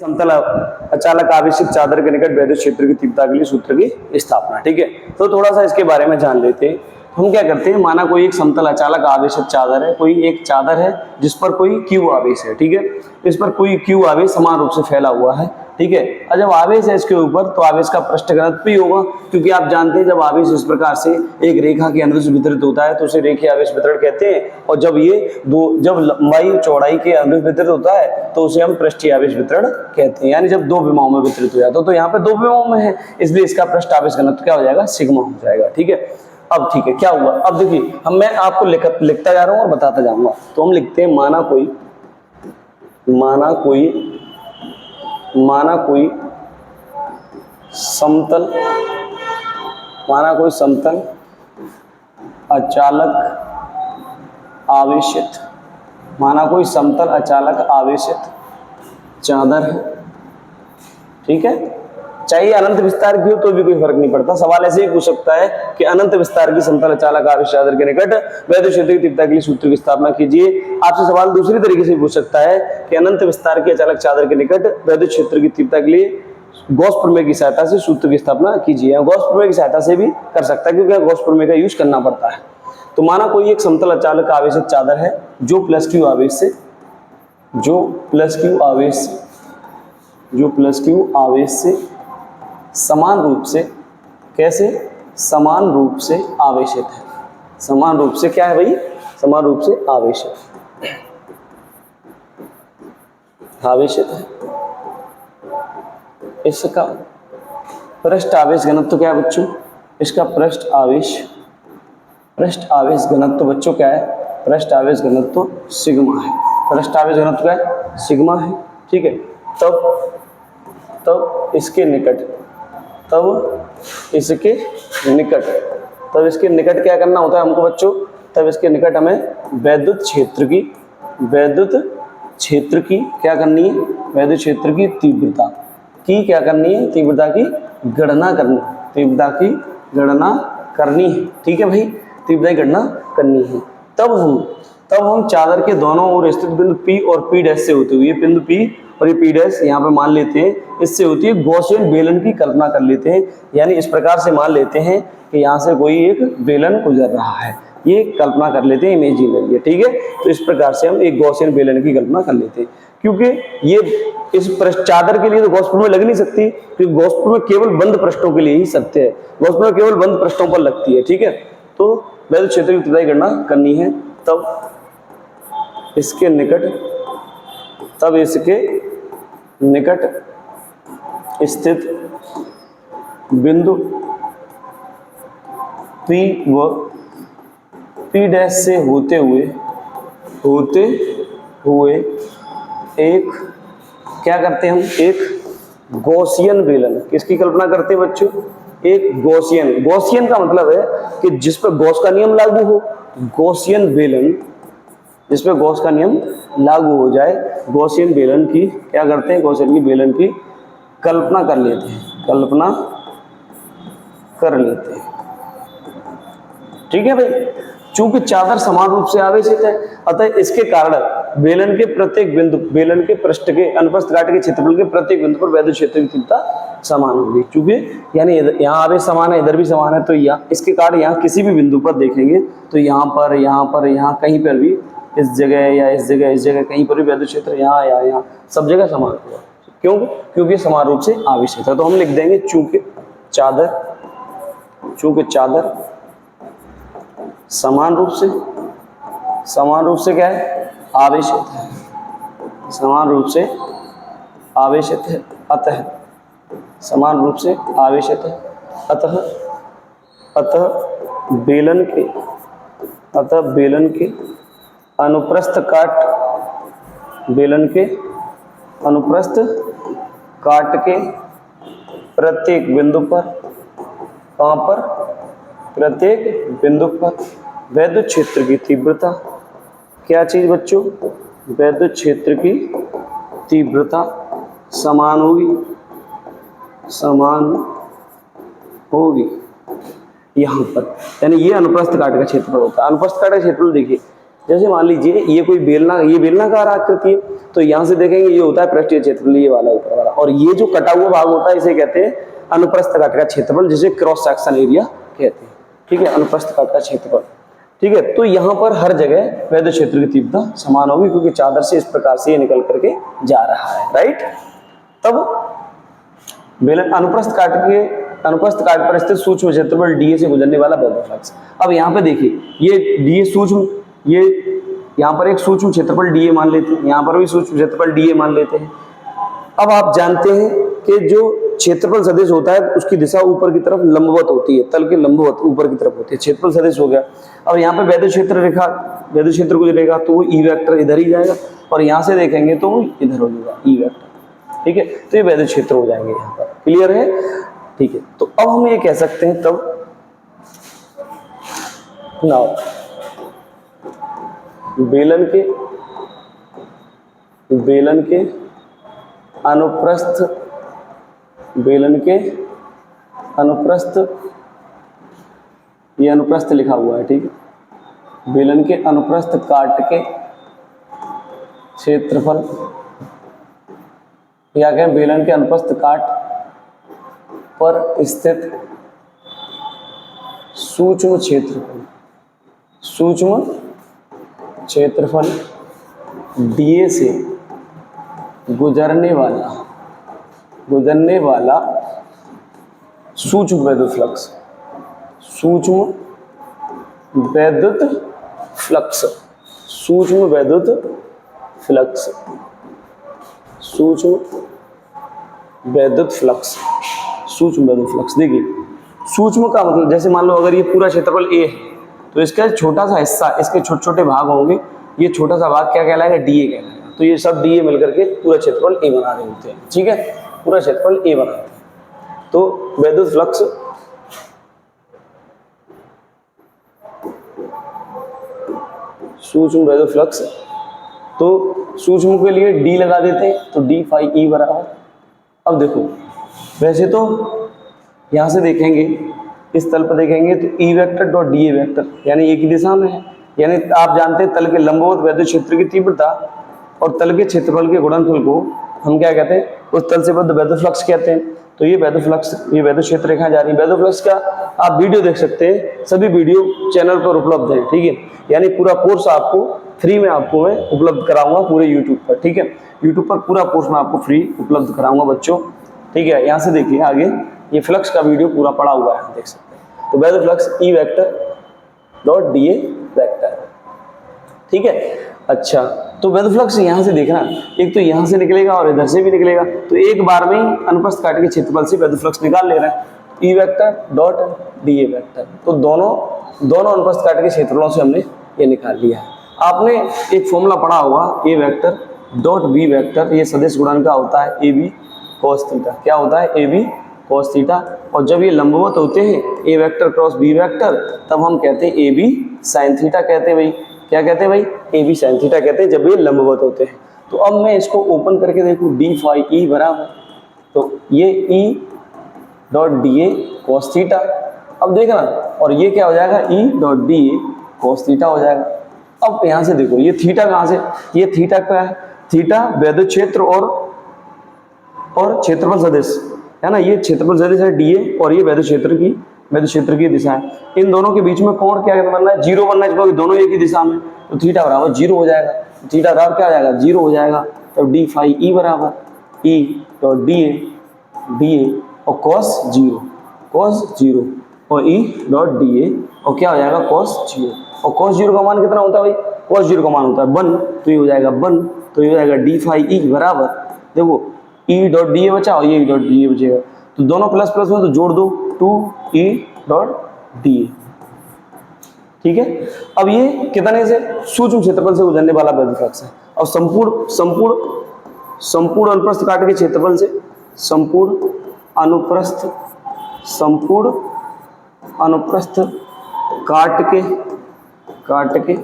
समतल अचालक आवेशित चादर के निकट वैद्युत क्षेत्र की तीव्रता के लिए सूत्र की स्थापना। ठीक है, तो थोड़ा सा इसके बारे में जान लेते हैं। हम क्या करते हैं, माना कोई एक समतल अचालक आवेशित चादर है, कोई एक चादर है जिस पर कोई Q आवेश है। ठीक है, इस पर कोई Q आवेश समान रूप से फैला हुआ है। ठीक है, और जब आवेश है इसके ऊपर तो आवेश का पृष्ठ घनत्व भी होगा, क्योंकि आप जानते हैं जब आवेश इस प्रकार से एक रेखा के अनुदिश वितरित होता है तो उसे रेखीय आवेश वितरण कहते हैं, और जब ये जब लंबाई चौड़ाई के अनुदिश वितरित होता है तो उसे हम पृष्ठीय आवेश वितरण कहते हैं। यानी जब दो विमाओं में वितरित हो जाता है, तो यहाँ पे दो विमाओं में है, इसलिए इसका पृष्ठ आवेश घनत्व क्या हो जाएगा, सिग्मा हो जाएगा। ठीक है, अब ठीक है, क्या हुआ, अब देखिए मैं आपको लिखता जा रहा हूँ और बताता जाऊंगा। तो हम लिखते हैं माना समतल अचालक आवेशित चादर है। ठीक है, चाहिए अनंत विस्तार की हो तो भी कोई फर्क नहीं पड़ता। सवाल ऐसे ही पूछ सकता है कि अनंत विस्तार की समतल अचालक आवेशित चादर के निकट वैद्युत क्षेत्र की तीव्रता के लिए सूत्र की स्थापना कीजिए। आपसे सवाल दूसरी तरीके से पूछ सकता है कि अनंत विस्तार की अचालक चादर के निकट वैद्युत क्षेत्र की तीव्रता के लिए गॉस प्रमेय की सहायता से सूत्र की स्थापना कीजिए। गॉस प्रमेय की सहायता से भी कर सकता है, क्योंकि गॉस प्रमेय का यूज करना पड़ता है। तो माना कोई एक समतल अचालक आवेशित चादर है जो प्लस क्यू आवेश से समान रूप से आवेशित है। समान रूप से क्या है भाई, समान रूप से आवेशित है। इसका पृष्ठ आवेश घनत्व क्या है बच्चों, इसका पृष्ठ आवेश घनत्व बच्चों क्या है, पृष्ठ आवेश घनत्व सिग्मा है। पृष्ठ आवेश घनत्व क्या है, सिग्मा है। ठीक है, तब इसके निकट क्या करना होता है हमको बच्चों, तब इसके निकट हमें वैद्युत क्षेत्र की क्या करनी है, वैद्युत क्षेत्र की तीव्रता की क्या करनी है, तीव्रता की गणना करनी है। ठीक है भाई, तीव्रता की गणना करनी है। तब हम चादर के दोनों ओर स्थित बिंदु P और P' से होते हुए, बिंदु P और ये P' यहाँ पे मान लेते हैं, इससे होती है गॉसियन बेलन की कल्पना कर लेते हैं। यानी इस प्रकार से मान लेते हैं कि यहाँ से कोई एक बेलन गुजर रहा है, ये कल्पना कर लेते हैं इमेजिनरी। ठीक है, तो इस प्रकार से हम एक गॉसियन बेलन की कल्पना कर लेते हैं, क्योंकि ये इस चादर के लिए तो गॉस प्रमेय लग नहीं सकती, क्योंकि गॉस प्रमेय केवल बंद पृष्ठों के लिए ही सत्य है, गॉस प्रमेय केवल बंद पृष्ठों पर लगती है। ठीक है, तो वैद्युत क्षेत्र की तीव्रता की गणना करनी है, तब इसके निकट स्थित बिंदु P व P' से होते हुए एक क्या करते हैं हम, एक गॉसियन बेलन, किसकी कल्पना करते हैं बच्चों, एक गॉसियन का मतलब है कि जिस पर गॉस का नियम लागू हो, गॉसियन बेलन जिस पर गॉस का नियम लागू हो जाए, गॉसियन बेलन की क्या करते हैं, गॉसियन की बेलन की कल्पना कर लेते हैं। ठीक है भाई, चूंकि चादर समान रूप से आवेशित है, अतः इसके कारण बेलन के पृष्ठ के अनुप्रस्थ काट के क्षेत्रफल के प्रत्येक बिंदु पर वैद्युत क्षेत्र की तीव्रता समान होगी। चूंकि यानी यहाँ आवेश समान है, इधर भी समान है, तो यहाँ इसके कारण यहाँ किसी भी बिंदु पर देखेंगे तो यहाँ कहीं पर भी, इस जगह या इस जगह कहीं पर भी वैद्युत क्षेत्र यहाँ सब जगह समान होगा। क्यों, क्योंकि समान रूप से आवेशित है। तो हम लिख देंगे चूंकि चादर समान रूप से क्या है, आवेशित है, समान रूप से आवेशित है, अतः समान रूप से आवेशित है, अतः बेलन के अनुप्रस्थ काट के प्रत्येक बिंदु पर, कहाँ पर, प्रत्येक बिंदु पर वैद्युत क्षेत्र की तीव्रता, क्या चीज बच्चों, वैद्युत क्षेत्र की तीव्रता समान होगी यहाँ पर। यानी ये अनुप्रस्थ काट का क्षेत्रफल होता है। अनुप्रस्थ काट का क्षेत्रफल देखिए, जैसे मान लीजिए ये कोई बेलनाकार आकृति है, तो यहाँ से देखेंगे ये होता है पृष्ठीय क्षेत्रफल, ये वाला ऊपर वाला, और ये जो कटा हुआ भाग होता है इसे कहते हैं अनुप्रस्थ काट का क्षेत्रफल, जिसे क्रॉस सेक्शन एरिया कहते हैं। ठीक है, अनुप्रस्थ काट का क्षेत्रफल। ठीक है, तो यहाँ पर हर जगह वैद्युत क्षेत्र की तीव्रता समान होगी, क्योंकि चादर से इस प्रकार से ये निकल करके जा रहा है, राइट। तब बेलन अनुप्रस्थ काट पर स्थित सूक्ष्म क्षेत्रफल डीए से गुजरने वाला वैद्युत फ्लक्स। अब यहाँ पे देखिए, ये डीए सूक्ष्म, ये यहाँ पर एक सूक्ष्म क्षेत्रफल डीए मान लेते हैं, यहाँ पर भी सूक्ष्म क्षेत्रफल डीए मान लेते हैं। अब आप जानते हैं कि जो क्षेत्रफल सदिश होता है उसकी दिशा ऊपर की तरफ लंबवत होती है, तल के लंबवत ऊपर की तरफ होती है, क्षेत्रफल सदिश हो गया। अब यहाँ पे वैद्युत क्षेत्र रेखा, वैद्युत क्षेत्र गुजरेगा तो वो ई वेक्टर इधर ही जाएगा, और यहाँ से देखेंगे तो वो इधर हो जाएगा ई वेक्टर। ठीक है, तो ये वैद्युत क्षेत्र हो जाएंगे यहाँ पर। क्लियर है? ठीक है, तो अब हम ये कह सकते हैं तब नाउ बेलन के अनुप्रस्थ ये अनुप्रस्थ लिखा हुआ है, ठीक है। बेलन के अनुप्रस्थ काट के क्षेत्रफल, या कहें बेलन के अनुप्रस्थ काट पर स्थित सूक्ष्म क्षेत्रफल डीए से गुजरने वाला सूक्ष्म वैद्युत फ्लक्स, देखिए सूक्ष्म का मतलब, जैसे मान लो अगर ये पूरा क्षेत्रफल ए है तो इसका छोटा सा हिस्सा, इसके छोटे छोटे भाग होंगे, ये छोटा सा भाग क्या कहलाएगा? डीए कहलाएगा। तो ये सब डीए मिलकर के पूरा क्षेत्रफल ए बना रहे होते हैं। ठीक है, पूरा क्षेत्रफल ए बना रहे हैं। तो वैद्युत फ्लक्स सूक्ष्म वैद्युत फ्लक्स, तो सूक्ष्म के लिए डी लगा देते हैं, तो डी फाई ई बराबर। अब देखो, वैसे तो यहां से देखेंगे, इस तल पर देखेंगे तो E vector dot D A vector यानी एक ही दिशा में है। यानी आप जानते हैं तल के लंबवत वैद्युत क्षेत्र की तीव्रता और तल के क्षेत्रफल के गुणनफल को हम क्या कहते हैं? उस तल से बद्ध वैद्युत फ्लक्स कहते हैं। तो ये वैद्युत फ्लक्स, ये वैद्युत क्षेत्र रेखा जा रही है। वैद्युत फ्लक्स का आप वीडियो देख सकते हैं, सभी वीडियो चैनल पर उपलब्ध है। ठीक है, यानी पूरा कोर्स आपको फ्री में आपको मैं उपलब्ध कराऊंगा पूरे यूट्यूब पर। ठीक है, यूट्यूब पर पूरा कोर्स मैं आपको फ्री उपलब्ध कराऊंगा बच्चों। ठीक है, यहाँ से देखिए आगे ये फ्लक्स का वीडियो पूरा पड़ा हुआ है, देख सकते हैं। तो वैद्युत flux E vector dot D A vector. ठीक है, अच्छा, तो वैद्युत फ्लक्स यहाँ से देखना, एक तो यहाँ से निकलेगा और इधर से भी निकलेगा, तो एक बार में ही अनुप्रस्थ काट के क्षेत्रफल से वैद्युत फ्लक्स निकाल ले रहे हैं, E vector dot D A vector. तो दोनों अनुप्रस्थ काट के क्षेत्रफलों से हमने ये निकाल लिया है। आपने एक फॉर्मूला पढ़ा होगा, ए वेक्टर डॉट बी वेक्टर, ये सदिश गुणन का होता है ए बी कॉस थीटा। क्या होता है? A B cos theta. और जब ये लंबवत होते हैं A vector cross B vector, तब हम कहते हैं ए बी साइन थीटा कहते हैं भाई। क्या कहते हैं भाई? ए बी साइन थीटा कहते हैं जब ये लंबवत होते हैं। तो अब मैं इसको ओपन करके देखूँ, डी फाई ई बराबर, तो ये E dot D A cos theta. अब देखना, और ये क्या हो जाएगा? E dot D A cos theta हो जाएगा। अब यहाँ से देखो, ये थीटा कहाँ से? ये थीटा क्या है? थीटा वैद्युत क्षेत्र और क्षेत्रफल सदिश है ना, ये क्षेत्रफल सदिश है डीए, और ये वैद्युत क्षेत्र की दिशा है। इन दोनों के बीच में कोण क्या बनना है? जीरो बनना है, क्योंकि दोनों एक ही दिशा में। तो थीटा बराबर जीरो हो जाएगा। थीटा बराबर क्या हो जाएगा? जीरो हो जाएगा। तो डी फाई ई बराबर ई डॉट डी ए और कॉस जीरो और ई डॉट डी ए, और क्या हो जाएगा? Cos zero. और कॉस जीरो का मान कितना होता है भाई? कॉस जीरो का मान होता है 1, तो ये हो जाएगा 1, तो ये हो जाएगा डी फाई ई बराबर, देखो ई डॉट डी ए बचा और ये ई डॉट डी ए बचेगा, तो दोनों प्लस प्लस में तो जोड़ दो, 2 ई डॉट डी ए। ठीक है, अब ये कितने से? सूक्ष्म क्षेत्रफल से गुजरने वाला वैद्युत फ्लक्स है। और संपूर्ण अनुप्रस्थ काट के क्षेत्रफल से संपूर्ण अनुप्रस्थ काट के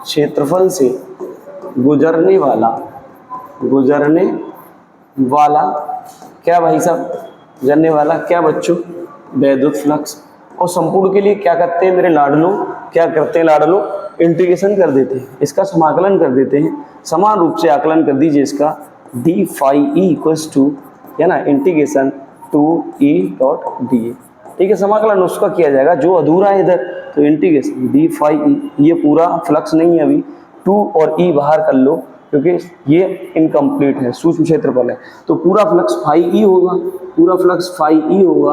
क्षेत्रफल से गुजरने वाला क्या भाई साहब? गुजरने वाला क्या बच्चों? वैद्युत फ्लक्स। और संपूर्ण के लिए क्या करते हैं मेरे लाडलो? क्या करते हैं लाडलो? इंटीग्रेशन कर देते हैं, इसका समाकलन कर देते हैं, समान रूप से आकलन कर दीजिए इसका D phi E equals to, है ना, integration 2e dot D A. ठीक है, समाकलन उसका किया जाएगा जो अधूरा है इधर, तो इंटीग्रेशन डी फाई ई, ये पूरा फ्लक्स नहीं है अभी, 2 और e बाहर कर लो क्योंकि ये इनकम्प्लीट है, सूक्ष्म क्षेत्रफल है, तो पूरा फ्लक्स फाई ई होगा, पूरा फ्लक्स फाई ई होगा,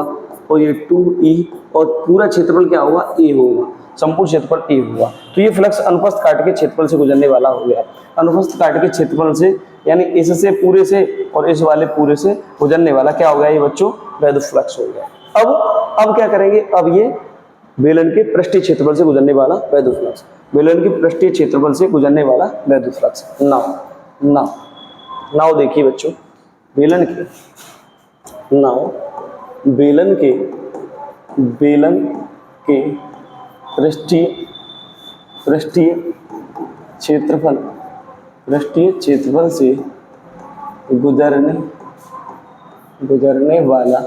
और ये 2e और पूरा क्षेत्रफल क्या होगा, a होगा, संपूर्ण क्षेत्रफल a होगा। तो ये फ्लक्स अनुप्रस्थ काट के क्षेत्रफल से गुजरने वाला हो गया। अनुप्रस्थ काट के क्षेत्रफल से यानी इससे पूरे से और इस वाले पूरे से गुजरने वाला क्या हो गया ये बच्चों, वैद्युत फ्लक्स हो गया। अब क्या करेंगे, अब ये बेलन के पृष्ठीय क्षेत्रफल से गुजरने वाला वैद्युत फ्लक्स, बेलन के पृष्ठीय क्षेत्रफल से गुजरने वाला वैद्युत फ्लक्स। नाउ देखिए बच्चों, बेलन के पृष्ठीय क्षेत्रफल से गुजरने वाला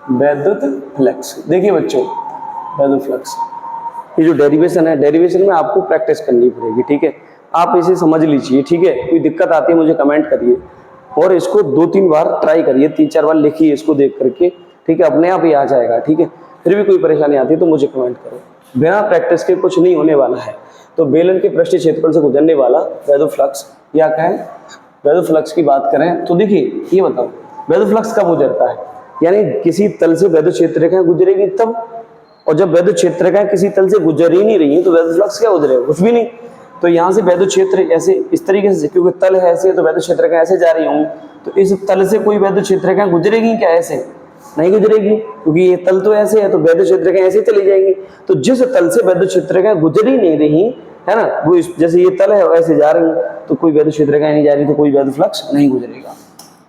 वैद्युत फ्लक्स। देखिए बच्चों, वैद्युत फ्लक्स, ये जो डेरिवेशन है, डेरिवेशन में आपको प्रैक्टिस करनी पड़ेगी। ठीक है, आप इसे समझ लीजिए। ठीक है, कोई दिक्कत आती है मुझे कमेंट करिए, और इसको 2-3 बार ट्राई करिए, 3-4 बार लिखिए इसको देख करके। ठीक है, अपने आप ही आ जाएगा। ठीक है, फिर भी कोई परेशानी आती है तो मुझे कमेंट करो, बिना प्रैक्टिस के कुछ नहीं होने वाला है। तो बेलन के पृष्ठीय क्षेत्रफल से गुजरने वाला वैद्युत फ्लक्स, या कहें वैद्युत फ्लक्स की बात करें तो देखिए, ये बताओ वैद्युत फ्लक्स कब गुजरता है, यानी किसी तल से वैद्युत क्षेत्र रेखाएं गुजरेगी तब, और जब वैद्युत क्षेत्र रेखाएं किसी तल से गुजर ही नहीं रही है तो वैद्युत फ्लक्स क्या गुजरेगा, कुछ भी नहीं। तो यहाँ से वैद्युत क्षेत्र ऐसे इस तरीके से, क्योंकि तल है ऐसे, तो वैद्युत क्षेत्र रेखाएं ऐसे जा रही होंगी, तो इस तल से कोई वैद्युत क्षेत्र रेखाएं गुजरेगी क्या, ऐसे नहीं गुजरेगी, क्योंकि ये तल तो ऐसे है, तो वैद्युत क्षेत्र रेखाएं ऐसे चली जाएंगी। तो जिस तल से वैद्युत क्षेत्र रेखाएं गुजर ही नहीं रही है ना, वो जैसे ये तल है ऐसे जा रही है, तो कोई वैद्युत क्षेत्र रेखाएं नहीं जा रही, तो कोई वैद्युत फ्लक्स नहीं गुजरेगा।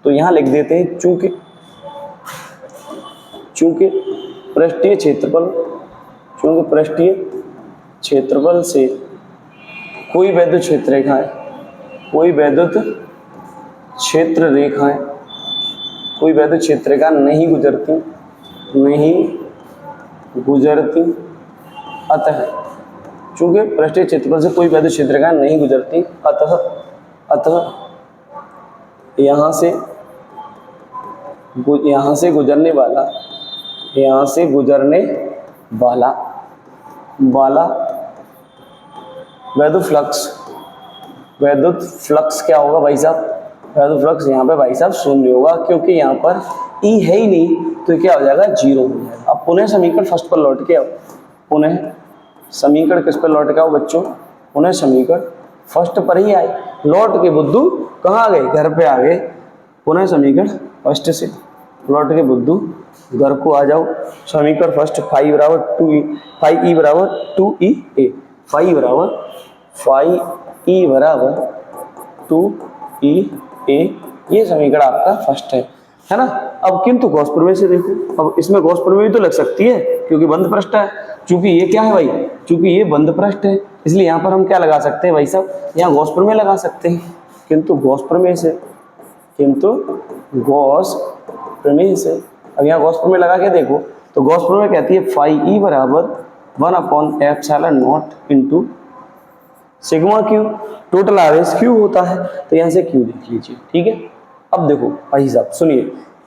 तो यहाँ लिख देते हैं, चूंकि पृष्ठीय क्षेत्रफल से कोई वैद्युत क्षेत्र रेखा नहीं गुजरती, अतः चूंकि पृष्ठीय क्षेत्रफल से कोई वैद्युत क्षेत्र रेखा नहीं गुजरती, अतः यहाँ से गुजरने वाला वैद्युत फ्लक्स क्या होगा भाई साहब, वैद्युत फ्लक्स यहाँ पे भाई साहब शून्य होगा, क्योंकि यहाँ पर E है ही नहीं, तो क्या हो जाएगा, 0 हो जाएगा। अब पुनः समीकरण फर्स्ट पर लौट के आओ, पुनः समीकरण किस पर लौट के आओ बच्चों, पुनः समीकरण फर्स्ट पर ही आए, लौट के बुद्धू कहाँ आ गए, घर पे आ गए। पुनः समीकरण फर्स्ट से लौट के बुद्धू घर को आ जाओ। समीकरण फर्स्ट फाई बराबर 2e, फाई ई बराबर 2e, फाई ई बराबर 2e, ये समीकरण आपका फर्स्ट है ना। अब किंतु गॉस प्रमेय से देखो, अब इसमें गॉस प्रमेय तो लग सकती है क्योंकि बंद पृष्ठ है, चूंकि ये क्या है भाई, चूंकि ये बंद पृष्ठ है, इसलिए यहाँ पर हम क्या लगा सकते हैं भाई साहब, यहाँ गॉस प्रमेय लगा सकते हैं। किंतु गॉस प्रमेय से अब यहाँ गॉस प्रमेय लगा के देखो, तो गॉस प्रमेय कहती है फाई ई बराबर 1/ε0 इंटू सिग्मा क्यू, टोटल आवेश क्यू होता है, तो यहाँ से क्यू देख लीजिए। ठीक है, अब देखो भाई साहब सुनिए,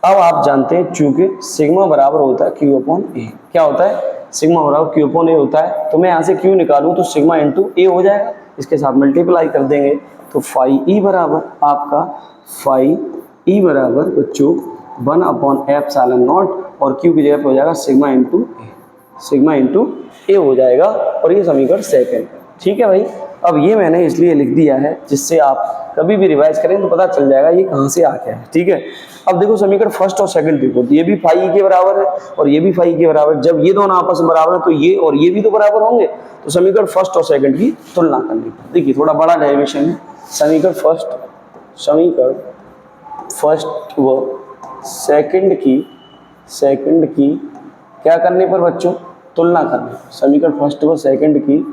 अब आप जानते हैं चूंकि सिग्मा बराबर होता है क्यू अपॉन ए, क्या होता है, सिग्मा बराबर क्यू अपॉन ए होता है, तो मैं यहाँ से क्यू निकालूं तो सिग्मा इंटू ए हो जाएगा, इसके साथ मल्टीप्लाई कर देंगे, तो फाई ई बराबर आपका बच्चों 1/ε0 और क्यू की जगह पे हो जाएगा सिग्मा इंटू ए हो जाएगा, और ये समीकरण सेकंड। ठीक है भाई, अब ये मैंने इसलिए लिख दिया है जिससे आप कभी भी रिवाइज करें तो पता चल जाएगा ये कहाँ से आ गया है। ठीक है, अब देखो समीकरण फर्स्ट और सेकंड देखो, ये भी फाई ई के बराबर है और ये भी फाई के बराबर, जब ये दोनों आपस में बराबर है तो ये और ये भी तो बराबर होंगे, तो समीकरण फर्स्ट और सेकंड की तुलना करनी। देखिए थोड़ा बड़ा डेरिवेशन है, समीकरण फर्स्ट व सेकंड की क्या करने पर बच्चों, तुलना करने पर, समीकरण फर्स्ट व सेकंड की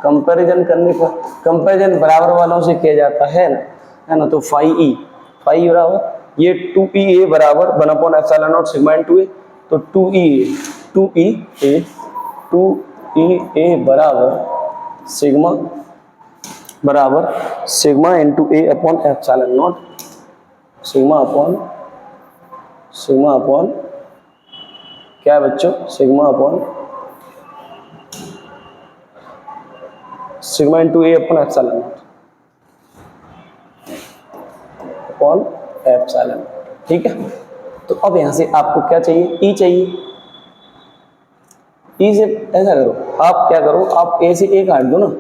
कंपैरिजन करने पर, कंपैरिजन बराबर वालों से किया जाता है ना, तो फाई ई बराबर ये 2e बराबर 1/ε0 सिग्मा इंटू ए, तो 2E बराबर sigma into A upon epsilon not, sigma upon क्या है बच्चों, sigma into A upon epsilon not upon epsilon, ठीक है। तो अब यहां से आपको क्या चाहिए, ई चाहिए। ई से ऐसा करो, आप क्या करो, आप ए से ए काट दो ना,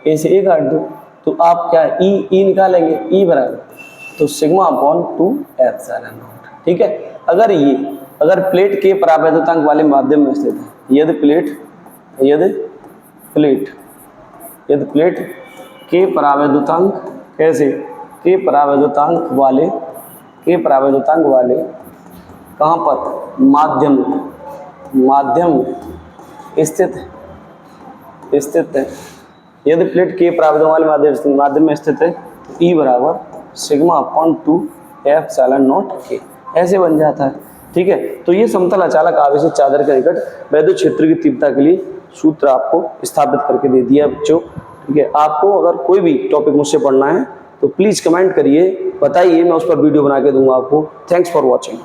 ए से ए काट दो, तो आप क्या ई निकालेंगे, ई बराबर तो सिग्मा अपॉन 2 एप्सिलॉन नॉट, ठीक है। अगर प्लेट के परावैद्युतांक वाले माध्यम में स्थित है, यदि प्लेट के परावैद्युतांक कैसे, के परावैद्युतांक वाले कहाँ पर, माध्यम स्थित है, यदि प्लेट के परावैद्युतांक वाले माध्यम में स्थित है, तो ई बराबर सिग्मा अपॉन 2 एप्सिलॉन नॉट के, ऐसे बन जाता है, ठीक है। तो ये समतल अचालक आवेशित चादर के निकट वैद्युत क्षेत्र की तीव्रता के लिए सूत्र आपको स्थापित करके दे दिया बच्चों, ठीक है। आपको अगर कोई भी टॉपिक मुझसे पढ़ना है तो प्लीज़ कमेंट करिए, बताइए, मैं उस पर वीडियो बना के दूंगा आपको। Thanks for watching.